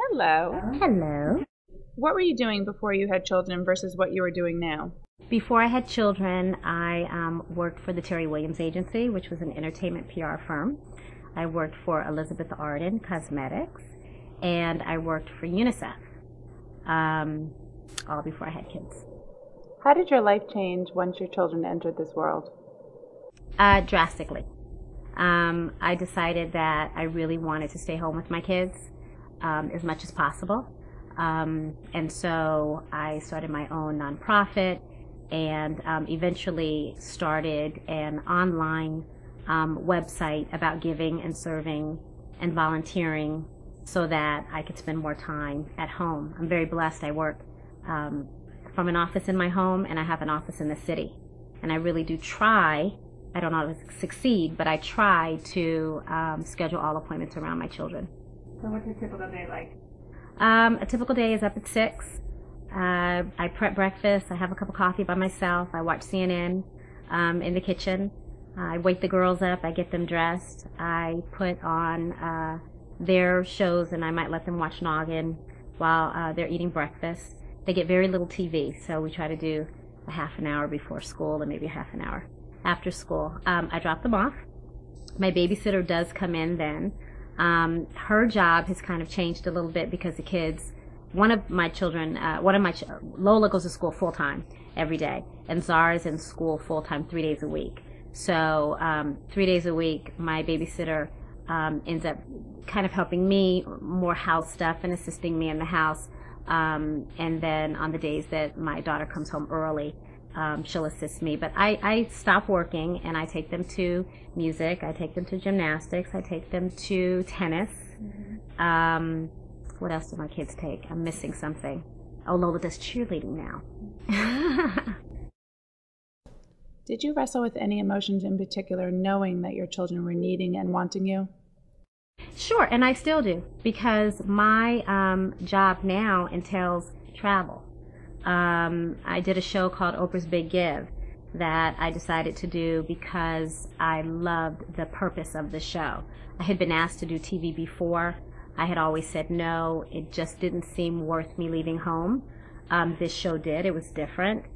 Hello. Hello. What were you doing before you had children versus what you are doing now? Before I had children, I worked for the Terry Williams Agency, which was an entertainment PR firm. I worked for Elizabeth Arden Cosmetics, and I worked for UNICEF, all before I had kids. How did your life change once your children entered this world? Drastically. I decided that I really wanted to stay home with my kids as much as possible. And so I started my own nonprofit and eventually started an online website about giving and serving and volunteering so that I could spend more time at home. I'm very blessed. I work from an office in my home, and I have an office in the city. And I really do try, I don't always succeed, but I try to schedule all appointments around my children. So what's a typical day like? A typical day is up at 6. I prep breakfast. I have a cup of coffee by myself. I watch CNN in the kitchen. I wake the girls up. I get them dressed. I put on their shows, and I might let them watch Noggin while they're eating breakfast. They get very little TV, so we try to do a half an hour before school and maybe a half an hour after school. I drop them off. My babysitter does come in then. Her job has kind of changed a little bit because the kids, Lola goes to school full time every day, and Zara's in school full time 3 days a week. So 3 days a week, my babysitter ends up kind of helping me more house stuff and assisting me in the house. And then on the days that my daughter comes home early, she'll assist me. But I stop working and I take them to music, I take them to gymnastics, I take them to tennis. Mm-hmm. What else do my kids take? I'm missing something. Oh, Lola does cheerleading now. Did you wrestle with any emotions in particular, knowing that your children were needing and wanting you? Sure, and I still do, because my job now entails travel. I did a show called Oprah's Big Give that I decided to do because I loved the purpose of the show. I had been asked to do TV before. I had always said no. It just didn't seem worth me leaving home. This show did. It was different.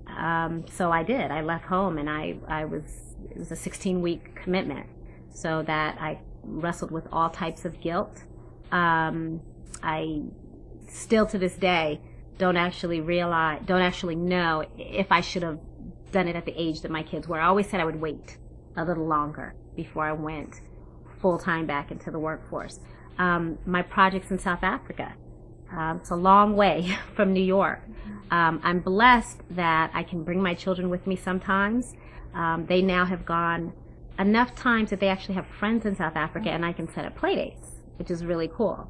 So I did. I left home, and it was a 16-week commitment, so that I wrestled with all types of guilt. I still to this day don't actually know if I should have done it at the age that my kids were. I always said I would wait a little longer before I went full-time back into the workforce. My project's in South Africa. It's a long way from New York. I'm blessed that I can bring my children with me sometimes. They now have gone enough times that they actually have friends in South Africa, and I can set up play dates, which is really cool.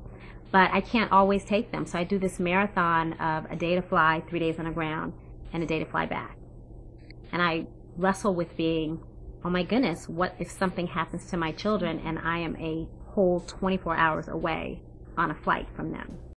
But I can't always take them, so I do this marathon of a day to fly, 3 days on the ground, and a day to fly back. And I wrestle with being, oh my goodness, what if something happens to my children and I am a whole 24 hours away on a flight from them?